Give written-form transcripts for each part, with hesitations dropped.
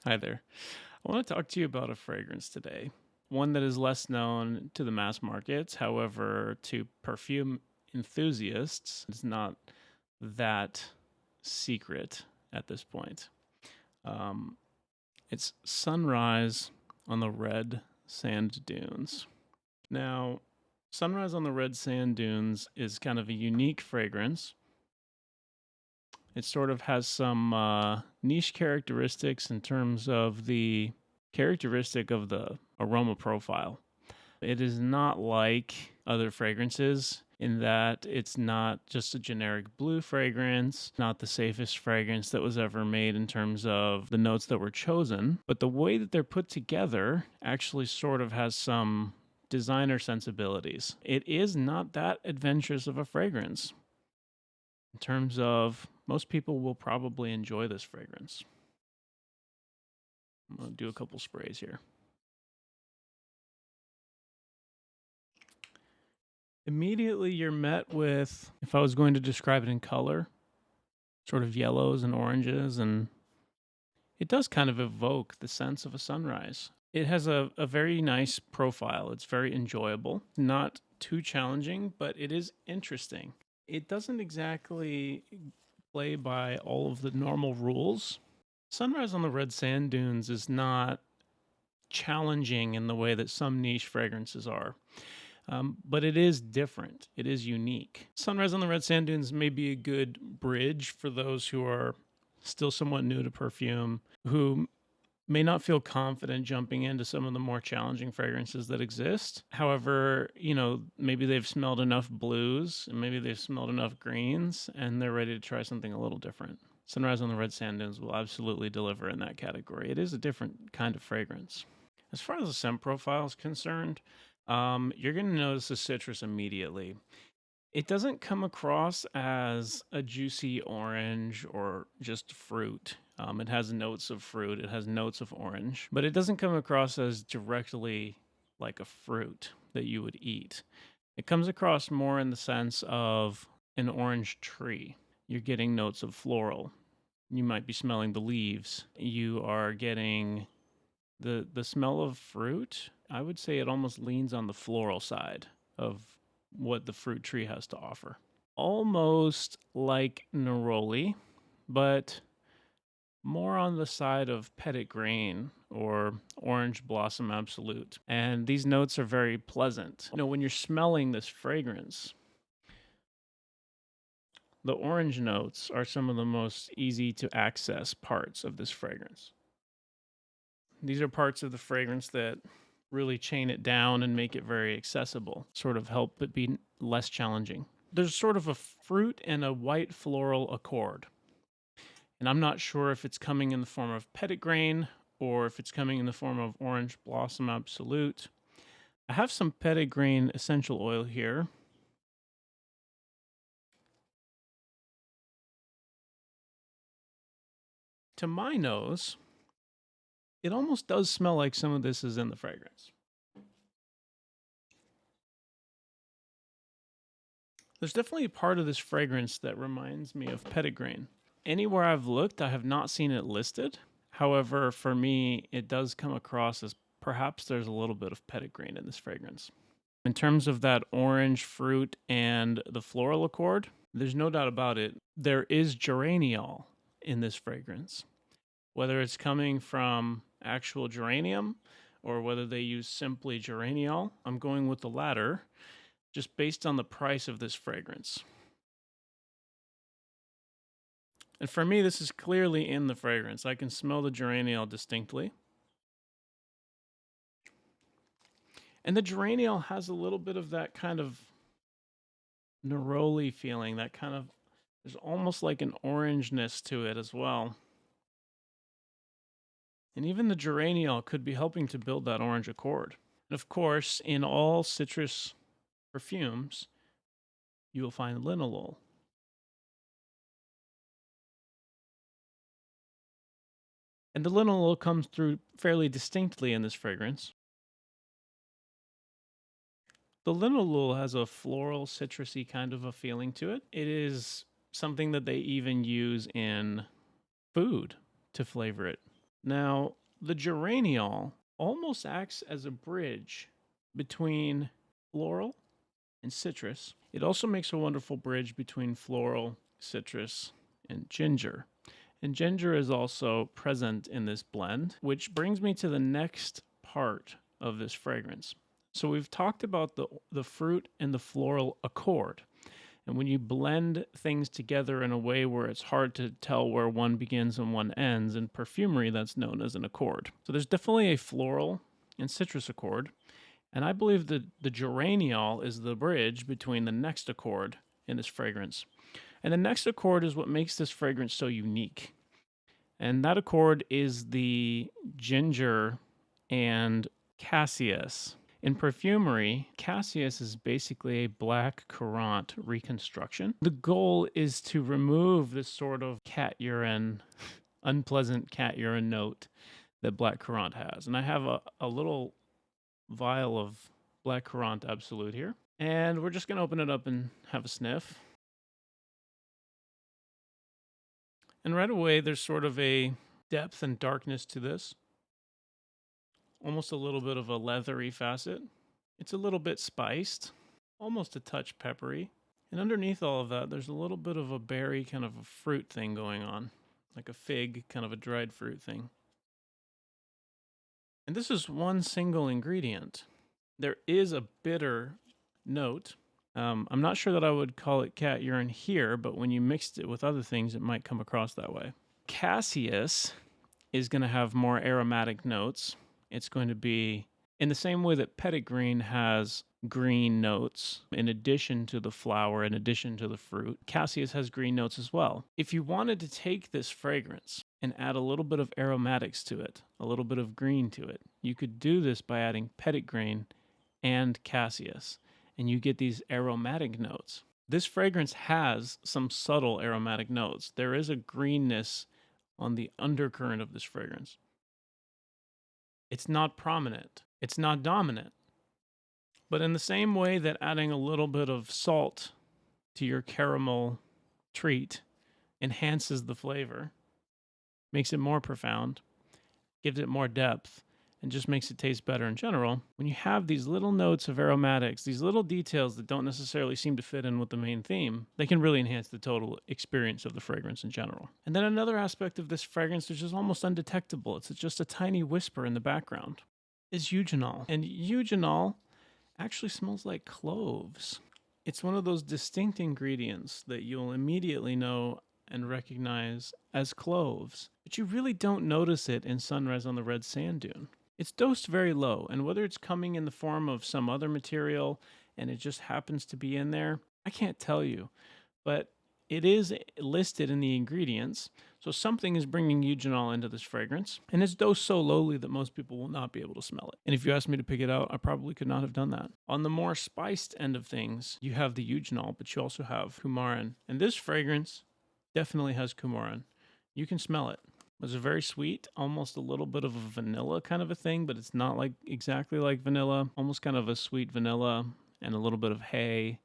Hi there. I want to talk to you about a fragrance today. One that is less known to the mass markets. However, to perfume enthusiasts, it's not that secret at this point. Um, it's Sunrise on the Red Sand Dunes. Now, Sunrise on the Red Sand Dunes is kind of a unique fragrance. It sort of has some niche characteristics in terms of the characteristic of the aroma profile. It is not like other fragrances in that it's not just a generic blue fragrance, not the safest fragrance that was ever made in terms of the notes that were chosen, but the way that they're put together actually sort of has some designer sensibilities. It is not that adventurous of a fragrance in terms of most people will probably enjoy this fragrance. I'm going to do a couple sprays here. Immediately, you're met with, if I was going to describe it in color, sort of yellows and oranges, and it does kind of evoke the sense of a sunrise. It has a very nice profile. It's very enjoyable, not too challenging, but it is interesting. It doesn't exactly play by all of the normal rules. Sunrise on the Red Sand Dunes is not challenging in the way that some niche fragrances are. But it is different. It is unique. Sunrise on the Red Sand Dunes may be a good bridge for those who are still somewhat new to perfume, who may not feel confident jumping into some of the more challenging fragrances that exist. However, maybe they've smelled enough blues and maybe they've smelled enough greens and they're ready to try something a little different. Sunrise on the Red Sand Dunes will absolutely deliver in that category. It is a different kind of fragrance. As far as the scent profile is concerned, you're going to notice the citrus immediately. It doesn't come across as a juicy orange or just fruit. It has notes of fruit, it has notes of orange, but it doesn't come across as directly like a fruit that you would eat. It comes across more in the sense of an orange tree. You're getting notes of floral. You might be smelling the leaves. You are getting the smell of fruit. I would say it almost leans on the floral side of what the fruit tree has to offer. Almost like neroli, but more on the side of petit grain or orange blossom absolute. And these notes are very pleasant. When you're smelling this fragrance, the orange notes are some of the most easy to access parts of this fragrance. These are parts of the fragrance that really chain it down and make it very accessible, sort of help it be less challenging. There's sort of a fruit and a white floral accord. And I'm not sure if it's coming in the form of petit grain or if it's coming in the form of orange blossom absolute. I have some petit grain essential oil here. To my nose, it almost does smell like some of this is in the fragrance. There's definitely a part of this fragrance that reminds me of petit grain. Anywhere I've looked, I have not seen it listed. However, for me, it does come across as perhaps there's a little bit of petit grain in this fragrance. In terms of that orange fruit and the floral accord, there's no doubt about it. There is geraniol in this fragrance. Whether it's coming from actual geranium or whether they use simply geraniol, I'm going with the latter just based on the price of this fragrance. And for me, this is clearly in the fragrance. I can smell the geraniol distinctly. And the geraniol has a little bit of that kind of neroli feeling, that kind of, there's almost like an orangeness to it as well. And even the geraniol could be helping to build that orange accord. And of course, in all citrus perfumes, you will find linalool. And the linalool comes through fairly distinctly in this fragrance. The linalool has a floral, citrusy kind of a feeling to it. It is something that they even use in food to flavor it. Now, the geraniol almost acts as a bridge between floral and citrus. It also makes a wonderful bridge between floral, citrus, and ginger. And ginger is also present in this blend, which brings me to the next part of this fragrance. So we've talked about the fruit and the floral accord. And when you blend things together in a way where it's hard to tell where one begins and one ends, in perfumery, that's known as an accord. So there's definitely a floral and citrus accord. And I believe that the geraniol is the bridge between the next accord in this fragrance. And the next accord is what makes this fragrance so unique. And that accord is the ginger and cassis. In perfumery, cassis is basically a black currant reconstruction. The goal is to remove this sort of cat urine, unpleasant cat urine note that black currant has. And I have a little vial of black currant absolute here. And we're just going to open it up and have a sniff. And right away, there's sort of a depth and darkness to this. Almost a little bit of a leathery facet. It's a little bit spiced, almost a touch peppery. And underneath all of that, there's a little bit of a berry, kind of a fruit thing going on, like a fig, kind of a dried fruit thing. And this is one single ingredient. There is a bitter note. I'm not sure that I would call it cat urine here, but when you mixed it with other things, it might come across that way. Cassis is going to have more aromatic notes. It's going to be in the same way that petitgreen has green notes in addition to the flower, in addition to the fruit. Cassis has green notes as well. If you wanted to take this fragrance and add a little bit of aromatics to it, a little bit of green to it, you could do this by adding petitgreen and cassis, and you get these aromatic notes. This fragrance has some subtle aromatic notes. There is a greenness on the undercurrent of this fragrance. It's not prominent. It's not dominant. But in the same way that adding a little bit of salt to your caramel treat enhances the flavor, makes it more profound, gives it more depth, and just makes it taste better in general, when you have these little notes of aromatics, these little details that don't necessarily seem to fit in with the main theme, they can really enhance the total experience of the fragrance in general. And then another aspect of this fragrance, which is almost undetectable, it's just a tiny whisper in the background, is eugenol. And eugenol actually smells like cloves. It's one of those distinct ingredients that you'll immediately know and recognize as cloves, but you really don't notice it in Sunrise on the Red Sand Dune. It's dosed very low, and whether it's coming in the form of some other material and it just happens to be in there, I can't tell you. But it is listed in the ingredients, so something is bringing eugenol into this fragrance, and it's dosed so lowly that most people will not be able to smell it. And if you asked me to pick it out, I probably could not have done that. On the more spiced end of things, you have the eugenol, but you also have coumarin. And this fragrance definitely has coumarin. You can smell it. It's very sweet, almost a little bit of a vanilla kind of a thing, but it's not like exactly like vanilla. Almost kind of a sweet vanilla and a little bit of hay.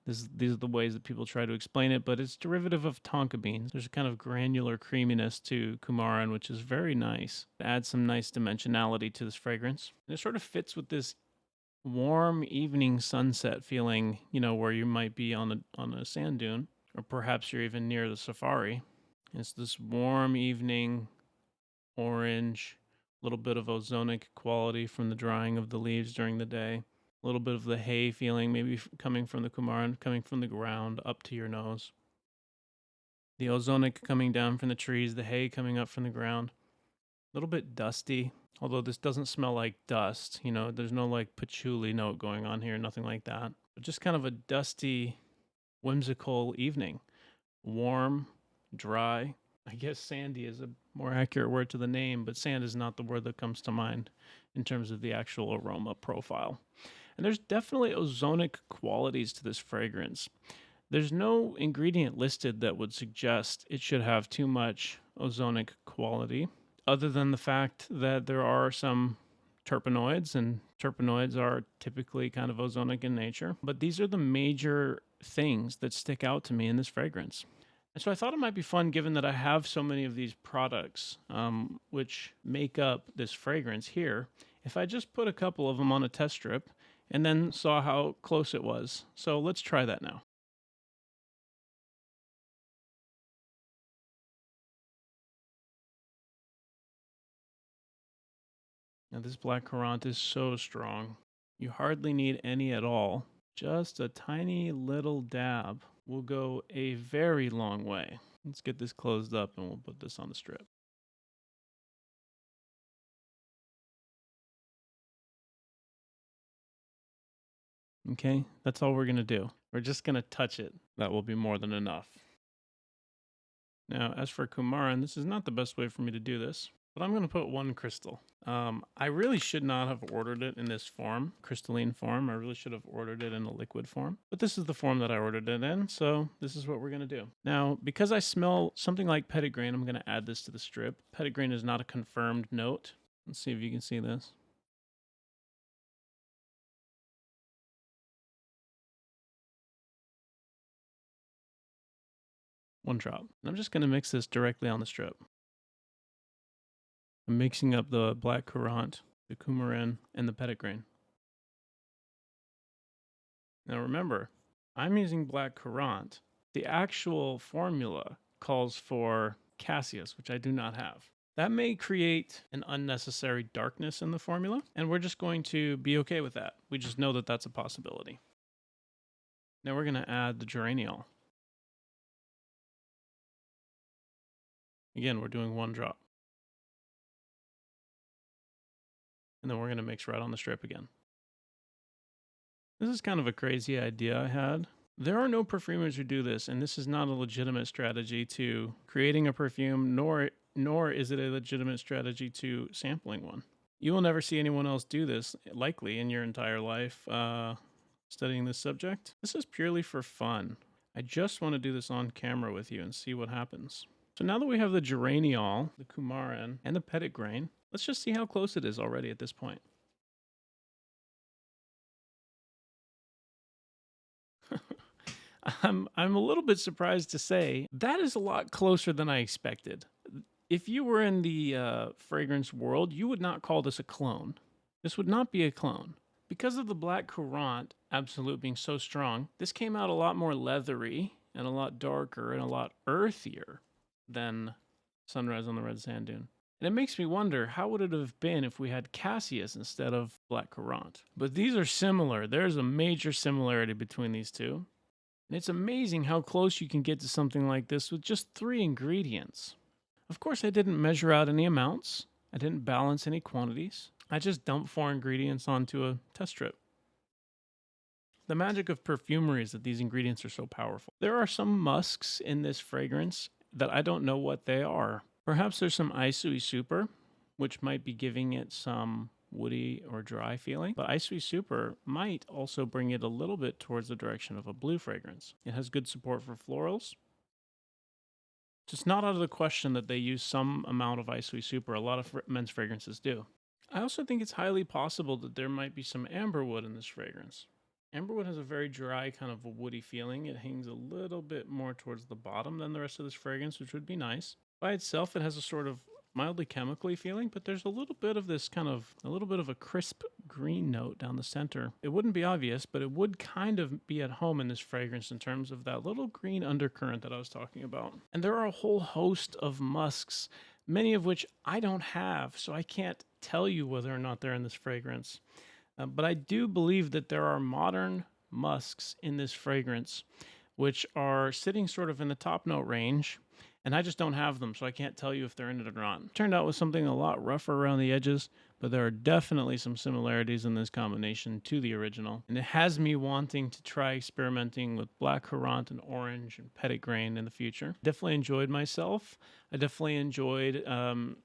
These are the ways that people try to explain it, but it's derivative of tonka beans. There's a kind of granular creaminess to coumarin, which is very nice. It adds some nice dimensionality to this fragrance. And it sort of fits with this warm evening sunset feeling, where you might be on a sand dune, or perhaps you're even near the safari. It's this warm evening, orange, a little bit of ozonic quality from the drying of the leaves during the day, a little bit of the hay feeling, maybe coming from the coumarin, coming from the ground up to your nose. The ozonic coming down from the trees, the hay coming up from the ground. A little bit dusty, although this doesn't smell like dust. There's no like patchouli note going on here, nothing like that. But just kind of a dusty, whimsical evening. Warm, dry. I guess sandy is a more accurate word to the name, but sand is not the word that comes to mind in terms of the actual aroma profile. And there's definitely ozonic qualities to this fragrance. There's no ingredient listed that would suggest it should have too much ozonic quality, other than the fact that there are some terpenoids, and terpenoids are typically kind of ozonic in nature. But these are the major things that stick out to me in this fragrance. And so I thought it might be fun, given that I have so many of these products, which make up this fragrance here, if I just put a couple of them on a test strip and then saw how close it was. So let's try that now. Now this black currant is so strong. You hardly need any at all. Just a tiny little dab will go a very long way. Let's get this closed up and we'll put this on the strip. Okay, that's all we're gonna do. We're just gonna touch it. That will be more than enough. Now, as for Kumaran, this is not the best way for me to do this, but I'm gonna put one crystal. I really should not have ordered it in this form, crystalline form. I really should have ordered it in a liquid form, but this is the form that I ordered it in, so this is what we're gonna do. Now, because I smell something like petitgrain, I'm gonna add this to the strip. Petitgrain is not a confirmed note. Let's see if you can see this. One drop. And I'm just gonna mix this directly on the strip. I'm mixing up the black currant, the coumarin, and the petitgrain. Now remember, I'm using black currant. The actual formula calls for Cassis, which I do not have. That may create an unnecessary darkness in the formula, and we're just going to be okay with that. We just know that that's a possibility. Now we're going to add the geraniol. Again, we're doing one drop. And then we're going to mix right on the strip again. This is kind of a crazy idea I had. There are no perfumers who do this, and this is not a legitimate strategy to creating a perfume, nor is it a legitimate strategy to sampling one. You will never see anyone else do this, likely, in your entire life studying this subject. This is purely for fun. I just want to do this on camera with you and see what happens. So now that we have the geraniol, the coumarin, and the petitgrain, let's just see how close it is already at this point. I'm a little bit surprised to say that is a lot closer than I expected. If you were in the fragrance world, you would not call this a clone. This would not be a clone. Because of the black currant absolute being so strong, this came out a lot more leathery and a lot darker and a lot earthier than Sunrise on the Red Sand Dune. And it makes me wonder, how would it have been if we had Cassis instead of black currant? But these are similar. There's a major similarity between these two. And it's amazing how close you can get to something like this with just 3 ingredients. Of course, I didn't measure out any amounts. I didn't balance any quantities. I just dumped 4 ingredients onto a test strip. The magic of perfumery is that these ingredients are so powerful. There are some musks in this fragrance that I don't know what they are. Perhaps there's some Isui Super, which might be giving it some woody or dry feeling, but Isui Super might also bring it a little bit towards the direction of a blue fragrance. It has good support for florals. It's not out of the question that they use some amount of Isui Super. A lot of men's fragrances do. I also think it's highly possible that there might be some amberwood in this fragrance. Amberwood has a very dry kind of a woody feeling. It hangs a little bit more towards the bottom than the rest of this fragrance, which would be nice. By itself, it has a sort of mildly chemically feeling, but there's a little bit of this kind of, a little bit of a crisp green note down the center. It wouldn't be obvious, but it would kind of be at home in this fragrance in terms of that little green undercurrent that I was talking about. And there are a whole host of musks, many of which I don't have, so I can't tell you whether or not they're in this fragrance. But I do believe that there are modern musks in this fragrance, which are sitting sort of in the top note range, and I just don't have them, so I can't tell you if they're in it or not. Turned out with something a lot rougher around the edges, but there are definitely some similarities in this combination to the original, and it has me wanting to try experimenting with black currant and orange and petitgrain in the future. Definitely enjoyed myself. I definitely enjoyed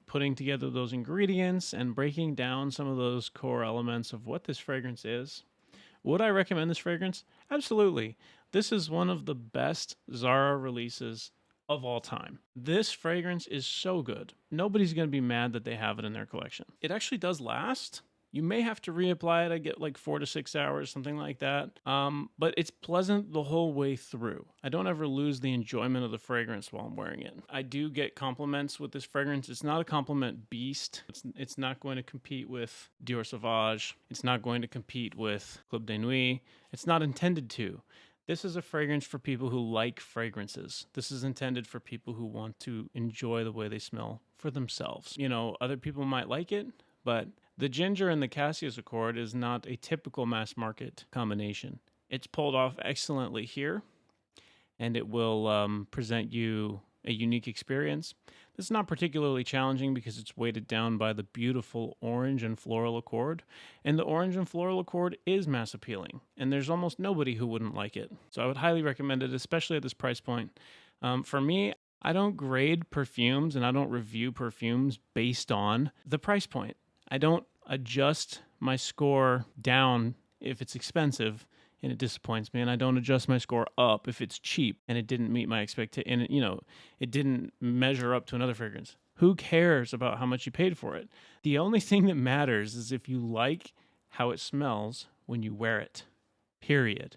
putting together those ingredients and breaking down some of those core elements of what this fragrance is. Would I recommend this fragrance? Absolutely. This is one of the best ZARA releases of all time. This fragrance is so good. Nobody's going to be mad that they have it in their collection. It actually does last. You may have to reapply it. I get like 4 to 6 hours, something like that. But it's pleasant the whole way through. I don't ever lose the enjoyment of the fragrance while I'm wearing it. I do get compliments with this fragrance. It's not a compliment beast. It's not going to compete with Dior Sauvage. It's not going to compete with Club de Nuit. It's not intended to. This is a fragrance for people who like fragrances. This is intended for people who want to enjoy the way they smell for themselves. You know, other people might like it, but the ginger and the Cassis Accord is not a typical mass market combination. It's pulled off excellently here, and it will present you a unique experience. This is not particularly challenging because it's weighted down by the beautiful orange and floral accord. And the orange and floral accord is mass appealing, and there's almost nobody who wouldn't like it. So I would highly recommend it, especially at this price point. For me, I don't grade perfumes and I don't review perfumes based on the price point. I don't adjust my score down if it's expensive and it disappoints me, and I don't adjust my score up if it's cheap and it didn't meet my expectation, and it didn't measure up to another fragrance. Who cares about how much you paid for it? The only thing that matters is if you like how it smells when you wear it. Period.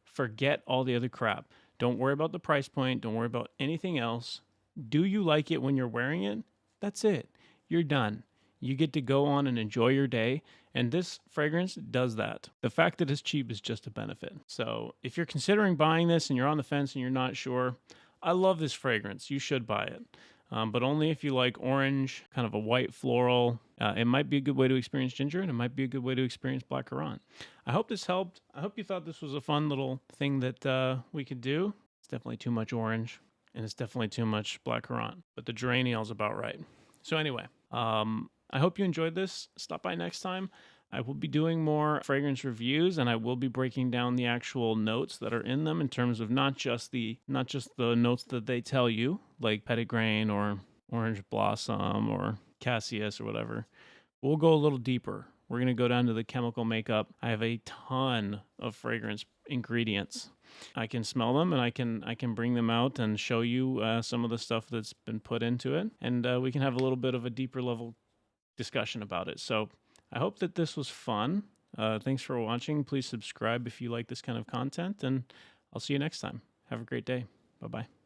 Forget all the other crap. Don't worry about the price point. Don't worry about anything else. Do you like it when you're wearing it? That's it. You're done. You get to go on and enjoy your day, and this fragrance does that. The fact that it's cheap is just a benefit. So if you're considering buying this and you're on the fence and you're not sure, I love this fragrance. You should buy it, but only if you like orange, kind of a white floral. It might be a good way to experience ginger, and it might be a good way to experience Black Currant. I hope this helped. I hope you thought this was a fun little thing that we could do. It's definitely too much orange, and it's definitely too much Black Currant, but the geraniol's about right. So anyway, I hope you enjoyed this. Stop by next time. I will be doing more fragrance reviews, and I will be breaking down the actual notes that are in them in terms of not just the notes that they tell you, like petitgrain or orange blossom or cassis or whatever. We'll go a little deeper. We're going to go down to the chemical makeup. I have a ton of fragrance ingredients. I can smell them, and I can bring them out and show you some of the stuff that's been put into it, and we can have a little bit of a deeper level discussion about it. So I hope that this was fun. Thanks for watching. Please subscribe if you like this kind of content, and I'll see you next time. Have a great day. Bye-bye.